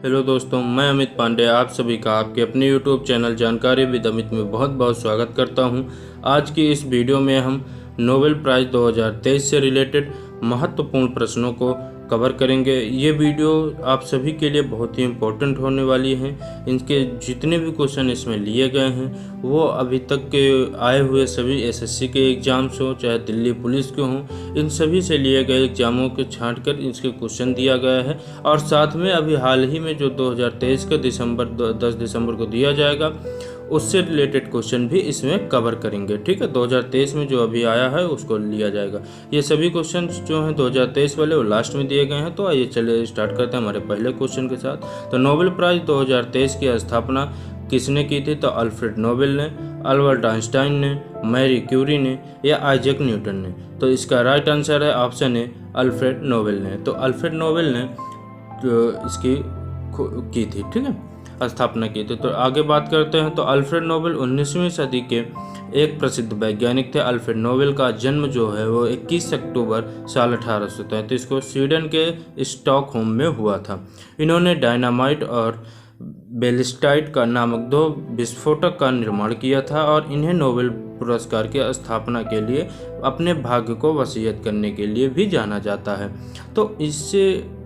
Hello दोस्तों, मैं अमित पांडे आप सभी का आपके अपने यूट्यूब चैनल जानकारी विद अमित में बहुत बहुत स्वागत करता हूं। आज की इस वीडियो में हम नोबेल प्राइज़ 2023 से रिलेटेड महत्वपूर्ण प्रश्नों को कवर करेंगे। ये वीडियो आप सभी के लिए बहुत ही इम्पोर्टेंट होने वाली है। इनके जितने भी क्वेश्चन इसमें लिए गए हैं वो अभी तक के आए हुए सभी एसएससी के एग्ज़ाम्स हो चाहे दिल्ली पुलिस के हों, इन सभी से लिए गए एग्ज़ामों के छांट कर इसके क्वेश्चन दिया गया है। और साथ में अभी हाल ही में जो 2023 का 10 दिसंबर को दिया जाएगा उससे रिलेटेड क्वेश्चन भी इसमें कवर करेंगे। ठीक है, 2023 में जो अभी आया है उसको लिया जाएगा। ये सभी क्वेश्चन जो हैं 2023 वाले वो लास्ट में दिए गए हैं। तो आइए चलिए स्टार्ट करते हैं हमारे पहले क्वेश्चन के साथ। तो नोबेल प्राइज़ 2023 की स्थापना किसने की थी? तो अल्फ्रेड नोबेल ने, अल्बर्ट आइंस्टाइन ने, मैरी क्यूरी ने या आइजैक न्यूटन ने। तो इसका राइट आंसर है ऑप्शन ए अल्फ्रेड नोबेल ने। तो अल्फ्रेड नोबेल ने इसकी की थी, ठीक है, स्थापना की थी। तो आगे बात करते हैं। तो अल्फ्रेड नोबेल 19वीं सदी के एक प्रसिद्ध वैज्ञानिक थे। अल्फ्रेड नोबेल का जन्म जो है वो 21 अक्टूबर साल 1833 को स्वीडन के स्टॉकहोम में हुआ था। इन्होंने डायनामाइट और बेलिस्टाइट का नामक दो विस्फोटक का निर्माण किया था और इन्हें नोबेल पुरस्कार की स्थापना के लिए अपने भाग्य को वसीयत करने के लिए भी जाना जाता है। तो इससे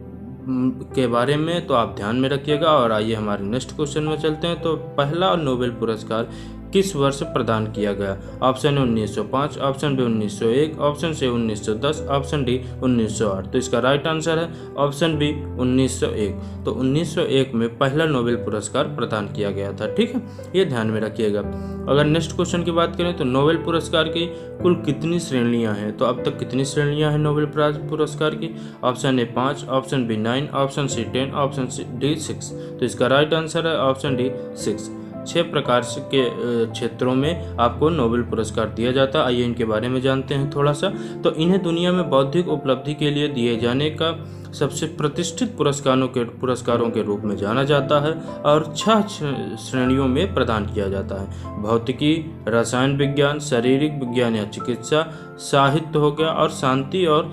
के बारे में तो आप ध्यान में रखिएगा। और आइए हमारे नेक्स्ट क्वेश्चन में चलते हैं। तो पहला नोबेल पुरस्कार किस वर्ष प्रदान किया गया? ऑप्शन है 1905, option B 1901, option C 1910, option D 1908। तो इसका राइट आंसर है ऑप्शन बी 1901। तो 1901 में पहला नोबेल पुरस्कार प्रदान किया गया था। ठीक है, ये ध्यान में रखिएगा। अगर नेक्स्ट क्वेश्चन की बात करें तो नोबेल पुरस्कार की कुल कितनी श्रेणियां हैं? तो अब तक कितनी श्रेणियां हैं नोबेल प्राइज पुरस्कार की? Option A 5, option B 9, option C 10, option D 6। तो इसका राइट आंसर है ऑप्शन डी 6। 6 प्रकार के क्षेत्रों में आपको नोबेल पुरस्कार दिया जाता है। आइए इनके बारे में जानते हैं थोड़ा सा। तो इन्हें दुनिया में बौद्धिक उपलब्धि के लिए दिए जाने का सबसे प्रतिष्ठित पुरस्कारों के रूप में जाना जाता है और 6 श्रेणियों में प्रदान किया जाता है। भौतिकी, रसायन विज्ञान, शारीरिक विज्ञान या चिकित्सा, साहित्य हो गया और शांति और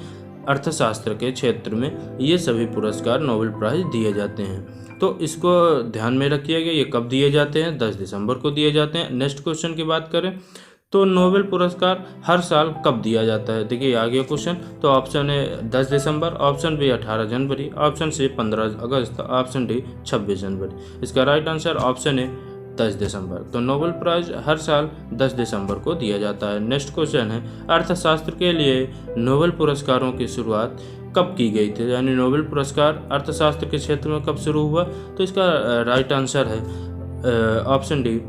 अर्थशास्त्र के क्षेत्र में ये सभी पुरस्कार नोबेल प्राइज दिए जाते हैं। तो इसको ध्यान में रखिएगा। ये कब दिए जाते हैं? 10 दिसंबर को दिए जाते हैं। नेक्स्ट क्वेश्चन की बात करें तो नोबेल पुरस्कार हर साल कब दिया जाता है? देखिए आगे क्वेश्चन। तो ऑप्शन है 10 दिसंबर, ऑप्शन बी 18 जनवरी, ऑप्शन सी 15 अगस्त, ऑप्शन डी 26 जनवरी। इसका राइट आंसर ऑप्शन है 10 दिसंबर। तो नोबेल प्राइज हर साल 10 दिसंबर को दिया जाता है। नेक्स्ट क्वेश्चन है अर्थशास्त्र के लिए नोबेल पुरस्कारों की शुरुआत कब की गई थी? यानी नोबेल पुरस्कार अर्थशास्त्र के क्षेत्र में कब शुरू हुआ? तो इसका राइट आंसर है ऑप्शन डी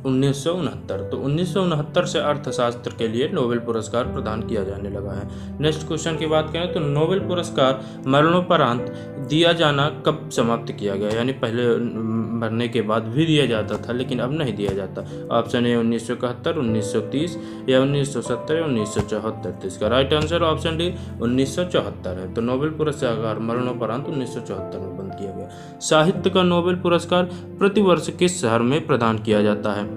1969। तो 1969 से अर्थशास्त्र के लिए नोबेल पुरस्कार प्रदान किया जाने लगा है। नेक्स्ट क्वेश्चन की बात करें तो नोबेल पुरस्कार मरणोपरांत दिया जाना कब समाप्त किया गया? यानी पहले मरने के बाद भी दिया जाता था लेकिन अब नहीं दिया जाता। ऑप्शन है 1971, 1930 या 1970 या 1974। तो इसका राइट आंसर ऑप्शन डी 1974 है। तो नोबेल पुरस्कार मरणोपरांत 1974 में बंद किया गया। साहित्य का नोबेल पुरस्कार प्रतिवर्ष किस शहर में प्रदान किया जाता है?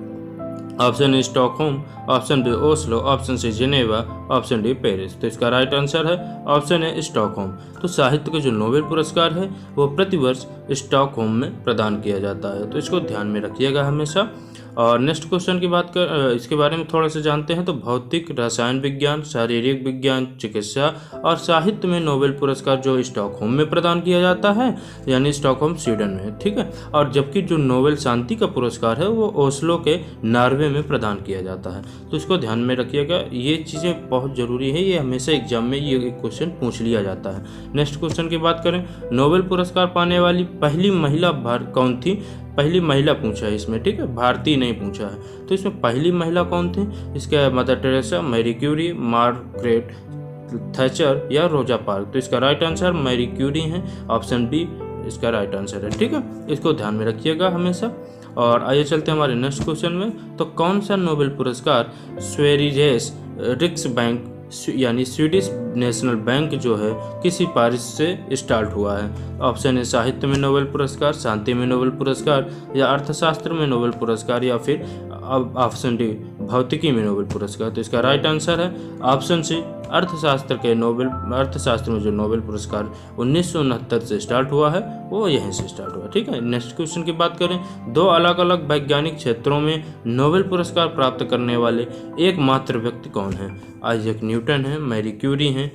Option A Stockholm, option B Oslo, option C Geneva, option D Paris. तो इसका राइट आंसर है ऑप्शन ए स्टॉकहोम। तो साहित्य का जो नोबेल पुरस्कार है वो प्रतिवर्ष स्टॉकहोम में प्रदान किया जाता है। तो इसको ध्यान में रखिएगा हमेशा। और नेक्स्ट क्वेश्चन की बात कर इसके बारे में थोड़ा सा जानते हैं। तो भौतिक, रसायन विज्ञान, शारीरिक विज्ञान, चिकित्सा और साहित्य में नोबेल पुरस्कार जो स्टॉकहोम में प्रदान किया जाता है, यानी स्टॉकहोम स्वीडन में, ठीक है। और जबकि जो नोबेल शांति का पुरस्कार है वो ओस्लो के नॉर्वे में प्रदान किया जाता है। तो इसको ध्यान में रखिएगा, ये चीज़ें बहुत ज़रूरी है। ये हमेशा एग्जाम में ये क्वेश्चन पूछ लिया जाता है। नेक्स्ट क्वेश्चन की बात करें नोबेल पुरस्कार पाने वाली पहली महिला कौन थी? पहली महिला पूछा है इसमें, ठीक है, भारतीय नहीं पूछा है। तो इसमें पहली महिला कौन थी? इसका Mother Teresa, Marie Curie, Margaret Thatcher या रोजा पार्क। तो इसका राइट आंसर मैरी क्यूरी है। ऑप्शन बी इसका राइट आंसर है, ठीक है। इसको ध्यान में रखिएगा हमेशा। और आइए चलते हैं हमारे नेक्स्ट क्वेश्चन में। तो कौन सा नोबेल पुरस्कार स्वेरिजेस रिक्स बैंक यानी स्वीडिश नेशनल बैंक जो है किसी पारिश से स्टार्ट हुआ है? ऑप्शन है साहित्य में नोबेल पुरस्कार, शांति में नोबेल पुरस्कार या अर्थशास्त्र में नोबेल पुरस्कार या फिर ऑप्शन डी भौतिकी में नोबेल पुरस्कार? तो इसका राइट आंसर है ऑप्शन सी, अर्थशास्त्र में जो नोबेल पुरस्कार 1969 से स्टार्ट हुआ है वो यहीं से स्टार्ट हुआ। ठीक है, नेक्स्ट क्वेश्चन की बात करें, दो अलग अलग वैज्ञानिक क्षेत्रों में नोबेल पुरस्कार प्राप्त करने वाले एकमात्र व्यक्ति कौन है? आइजैक न्यूटन है, मैरी क्यूरी हैं,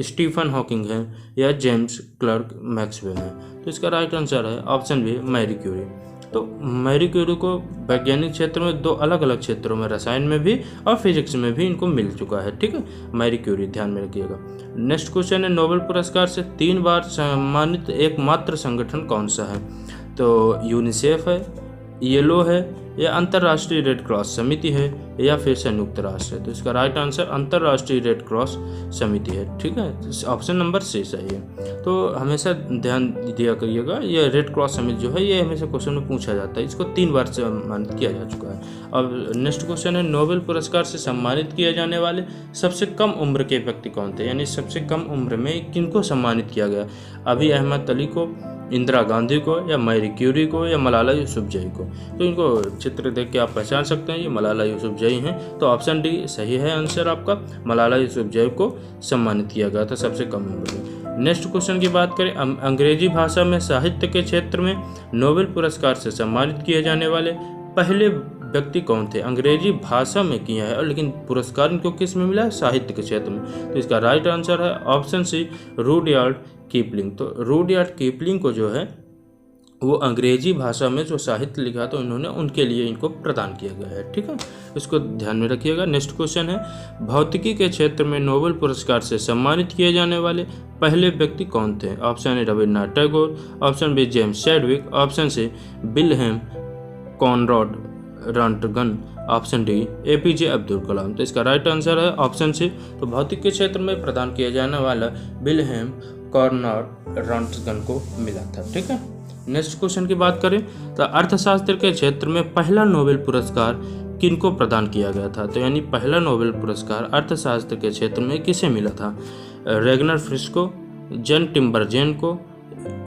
स्टीफन हॉकिंग हैं या जेम्स क्लर्क मैक्सवेल हैं? तो इसका राइट आंसर है ऑप्शन बी, मैरी क्यूरी। तो मैरी क्यूरी को वैज्ञानिक क्षेत्र में दो अलग अलग क्षेत्रों में, रसायन में भी और फिजिक्स में भी इनको मिल चुका है। ठीक है, मैरी क्यूरी, ध्यान में रखिएगा। नेक्स्ट क्वेश्चन है, नोबेल पुरस्कार से 3 बार सम्मानित एकमात्र संगठन कौन सा है? तो यूनिसेफ है, येलो है या अंतर्राष्ट्रीय रेड क्रॉस समिति है या फिर संयुक्त राष्ट्र है? तो इसका राइट आंसर अंतर्राष्ट्रीय रेड क्रॉस समिति है। ठीक है, ऑप्शन नंबर सी सही है। तो हमेशा ध्यान दिया करिएगा, ये रेड क्रॉस समिति जो है ये हमेशा क्वेश्चन में पूछा जाता है, इसको 3 बार सम्मानित किया जा चुका है। अब नेक्स्ट क्वेश्चन है, नोबेल पुरस्कार से सम्मानित किए जाने वाले सबसे कम उम्र के व्यक्ति कौन थे? यानी सबसे कम उम्र में किनको सम्मानित किया गया? अभी अहमद अली को, इंदिरा गांधी को या मैरी क्यूरी को या मलाला यूसुफजई को? तो इनको चित्र देख के आप पहचान सकते हैं, ये मलाला यूसुफजई हैं। तो ऑप्शन डी सही है आंसर आपका, मलाला यूसुफजई को सम्मानित किया गया था सबसे कम उम्र में। नेक्स्ट क्वेश्चन की बात करें, अंग्रेजी भाषा में साहित्य के क्षेत्र में नोबेल पुरस्कार से सम्मानित किए जाने वाले पहले व्यक्ति कौन थे? अंग्रेजी भाषा में किया है और लेकिन पुरस्कार इनको किस में मिला है? साहित्य के क्षेत्र में। तो इसका राइट आंसर है ऑप्शन सी, रुडयार्ड किपलिंग। तो रुडयार्ड किपलिंग को जो है वो अंग्रेजी भाषा में जो साहित्य लिखा था उन्होंने, उनके लिए इनको प्रदान किया गया है। ठीक है, इसको ध्यान में रखिएगा। नेक्स्ट क्वेश्चन है, भौतिकी के क्षेत्र में नोबेल पुरस्कार से सम्मानित किए जाने वाले पहले व्यक्ति कौन थे? Option A Rabindranath Tagore, option B James Chadwick, option C Wilhelm Conrad Roentgen, option D APJ Abdul Kalam. तो इसका राइट आंसर है ऑप्शन सी। तो भौतिक के क्षेत्र में प्रदान किया जाने वाला विल्हेम कॉनराड रॉन्टगन को मिला था। ठीक है, नेक्स्ट क्वेश्चन की बात करें तो अर्थशास्त्र के क्षेत्र में पहला नोबेल पुरस्कार किनको प्रदान किया गया था? तो यानी पहला नोबेल पुरस्कार अर्थशास्त्र के क्षेत्र में किसे मिला था? रेगनर फ्रिश को, जन टिम्बरजेन को,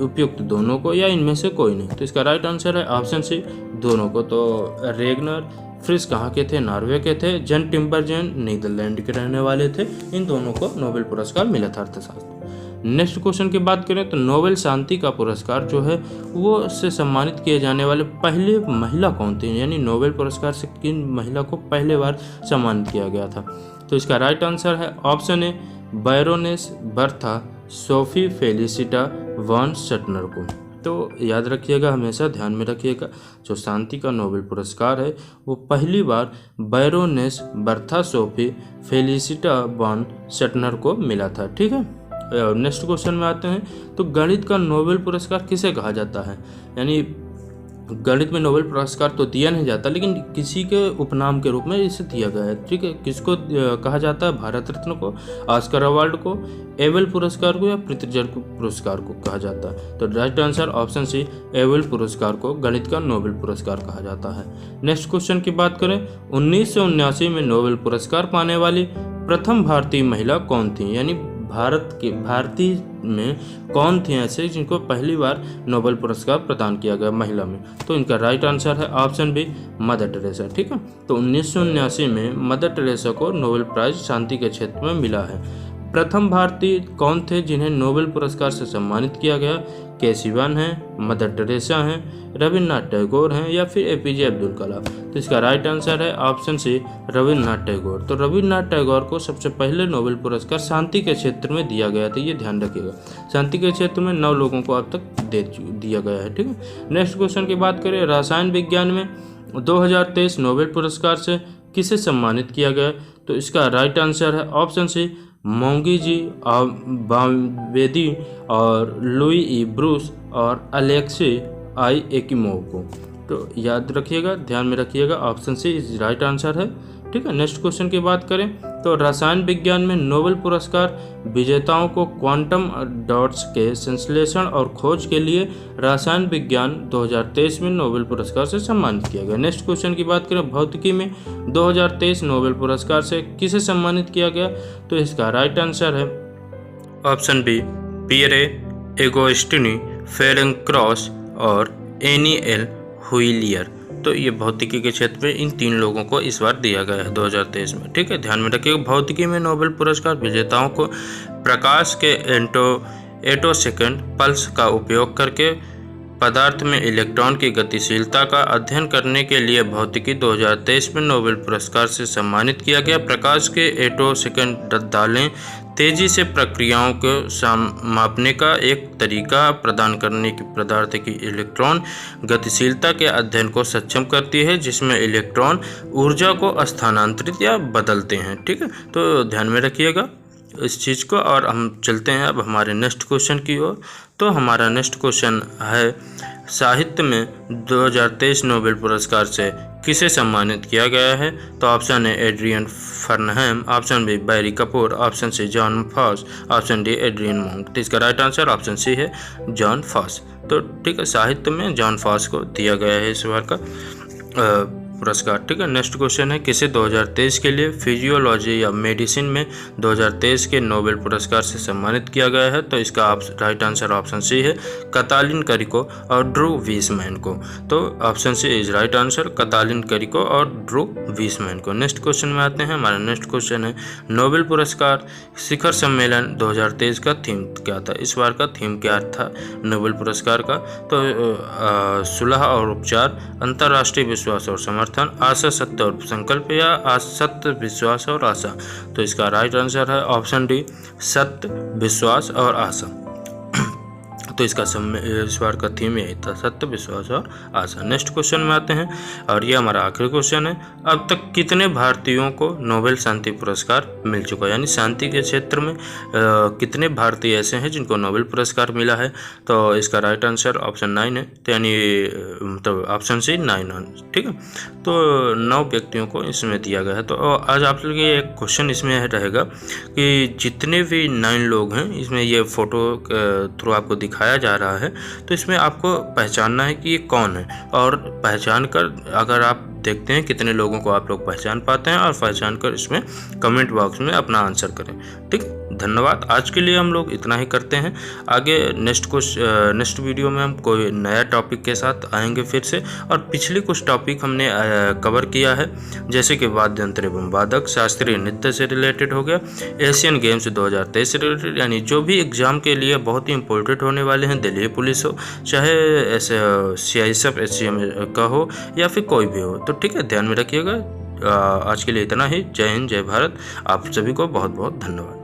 उपयुक्त दोनों को या इनमें से कोई नहीं? तो इसका राइट आंसर है ऑप्शन सी, दोनों को। तो रेगनर फ्रिश कहाँ के थे? नॉर्वे के थे। जन टिम्बरजेन नीदरलैंड के रहने वाले थे। इन दोनों को नोबेल पुरस्कार मिला था अर्थशास्त्र। नेक्स्ट क्वेश्चन की बात करें तो नोबेल शांति का पुरस्कार जो है वो से सम्मानित किए जाने वाले पहले महिला कौन थी? यानी नोबेल पुरस्कार से किन महिला को पहले बार सम्मानित किया गया था? तो इसका राइट आंसर है option A, Baroness Bertha Sophie Felicita von Suttner को। तो याद रखिएगा, हमेशा ध्यान में रखिएगा, जो शांति का नोबेल पुरस्कार है वो पहली बार baroness Bertha Sophie Felicita von Suttner को मिला था। ठीक है, नेक्स्ट क्वेश्चन में आते हैं। तो गणित का नोबेल पुरस्कार किसे कहा जाता है? यानी गणित में नोबेल पुरस्कार तो दिया नहीं जाता, लेकिन किसी के उपनाम के रूप में इसे दिया गया है। ठीक है, किसको कहा जाता है? भारत रत्न को, ऑस्कर अवार्ड को, एबेल पुरस्कार को या प्रित्जर पुरस्कार को कहा जाता है? तो right answer option C, Abel पुरस्कार को गणित का नोबेल पुरस्कार कहा जाता है। नेक्स्ट क्वेश्चन की बात करें, 1979 में नोबेल पुरस्कार पाने वाली प्रथम भारतीय महिला कौन थी? यानी भारतीय में कौन थी ऐसे जिनको पहली बार नोबेल पुरस्कार प्रदान किया गया महिला में? तो इनका राइट आंसर है ऑप्शन बी, मदर टेरेसा। ठीक है, तो 1979 में मदर टेरेसा को नोबेल प्राइज शांति के क्षेत्र में मिला है। प्रथम भारतीय कौन थे जिन्हें नोबेल पुरस्कार से सम्मानित किया गया? केसीवन हैं, मदर टेरेसा हैं, रविन्द्रनाथ टैगोर हैं या फिर एपीजे अब्दुल कलाम? तो इसका राइट आंसर है ऑप्शन सी, रविन्द्रनाथ टैगोर। तो रविन्द्रनाथ टैगोर को सबसे पहले नोबेल पुरस्कार शांति के क्षेत्र में दिया गया था, ये ध्यान रखिएगा। शांति के क्षेत्र में 9 लोगों को अब तक दिया गया है। ठीक है, नेक्स्ट क्वेश्चन की बात करें, रसायन विज्ञान में 2023 नोबेल पुरस्कार से किसे सम्मानित किया गया? तो इसका राइट आंसर है option C, Moungi G Bawendi और लुई ई ब्रूस और अलेक्सी आई एकिमोव को। तो याद रखिएगा, ध्यान में रखिएगा, option C is right answer है। ठीक है, नेक्स्ट क्वेश्चन की बात करें तो रसायन विज्ञान में नोबेल पुरस्कार विजेताओं को क्वांटम डॉट्स के संश्लेषण और खोज के लिए रसायन विज्ञान 2023 में नोबेल पुरस्कार से सम्मानित किया गया। नेक्स्ट क्वेश्चन की बात करें, भौतिकी में 2023 नोबेल पुरस्कार से किसे सम्मानित किया गया? तो इसका राइट आंसर है option B, Pierre Agostini, Ferenc Krausz और एनी एल हुइलियर। तो ये भौतिकी के क्षेत्र में इन 3 लोगों को इस बार दिया गया है 2023 में। ठीक है, ध्यान में रखिएगा। भौतिकी में नोबेल पुरस्कार विजेताओं को प्रकाश के एटोसेकंड पल्स का उपयोग करके पदार्थ में इलेक्ट्रॉन की गतिशीलता का अध्ययन करने के लिए भौतिकी 2023 में नोबेल पुरस्कार से सम्मानित किया गया। प्रकाश के एटोसेकंड दालें तेजी से प्रक्रियाओं को मापने का एक तरीका प्रदान करने की पदार्थ की इलेक्ट्रॉन गतिशीलता के अध्ययन को सक्षम करती है, जिसमें इलेक्ट्रॉन ऊर्जा को स्थानांतरित या बदलते हैं। ठीक है, तो ध्यान में रखिएगा इस चीज़ को। और हम चलते हैं अब हमारे नेक्स्ट क्वेश्चन की ओर। तो हमारा नेक्स्ट क्वेश्चन है, साहित्य में 2023 नोबेल पुरस्कार से किसे सम्मानित किया गया है? तो ऑप्शन है Adrian Furnham, option B Barry Kapoor, option C Jon Fosse, option D Adrian Monk. तो इसका राइट आंसर ऑप्शन सी है जॉन फॉस। तो ठीक है, साहित्य में जॉन फॉस को दिया गया है इस बार का पुरस्कार। ठीक है, नेक्स्ट क्वेश्चन है, किसे 2023 के लिए फिजियोलॉजी या मेडिसिन में 2023 के नोबेल पुरस्कार से सम्मानित किया गया है? तो इसका राइट आंसर ऑप्शन सी है कतालिन करिको और ड्रू वीसमैन को। तो option C is right answer, Katalin Kariko और ड्रू वीसमैन को। नेक्स्ट क्वेश्चन में आते हैं। हमारा नेक्स्ट क्वेश्चन है, नोबेल पुरस्कार शिखर सम्मेलन 2023 का थीम क्या था? इस बार का थीम क्या था नोबेल पुरस्कार का? तो सुलह और उपचार, अंतर्राष्ट्रीय विश्वास और समर्थन, आशा सत्य और संकल्प, या सत्य विश्वास और आशा। तो इसका राइट आंसर है ऑप्शन डी सत्य विश्वास और आशा। तो इसका इस बार का थीम यही था, सत्य विश्वास और आशा। नेक्स्ट क्वेश्चन में आते हैं और ये हमारा आखिरी क्वेश्चन है, अब तक कितने भारतीयों को नोबेल शांति पुरस्कार मिल चुका है? यानी शांति के क्षेत्र में कितने भारतीय ऐसे हैं जिनको नोबेल पुरस्कार मिला है? तो इसका राइट आंसर ऑप्शन 9 है, तो यानी मतलब ऑप्शन सी 9। ठीक है, तो 9 व्यक्तियों को इसमें दिया गया है। तो आज आप लोग ये एक क्वेश्चन इसमें रहेगा कि जितने भी 9 लोग हैं, इसमें ये फोटो थ्रू आपको दिखाया जा रहा है, तो इसमें आपको पहचानना है कि ये कौन है, और पहचान कर अगर आप देखते हैं कितने लोगों को आप लोग पहचान पाते हैं, और पहचान कर इसमें कमेंट बॉक्स में अपना आंसर करें। ठीक, धन्यवाद। आज के लिए हम लोग इतना ही करते हैं। आगे नेक्स्ट वीडियो में हम कोई नया टॉपिक के साथ आएंगे फिर से। और पिछले कुछ टॉपिक हमने कवर किया है, जैसे कि वाद्य यंत्र एवं वादक, शास्त्रीय नृत्य से रिलेटेड हो गया, एशियन गेम्स 2023 से रिलेटेड, यानी जो भी एग्जाम के लिए बहुत ही इंपॉर्टेंट होने वाले हैं, दिल्ली पुलिस हो, चाहे ऐसे CISF SCM का हो, या फिर कोई भी हो। तो ठीक है, ध्यान में रखिएगा। आज के लिए इतना ही। जय हिंद, जय भारत। आप सभी को बहुत बहुत धन्यवाद।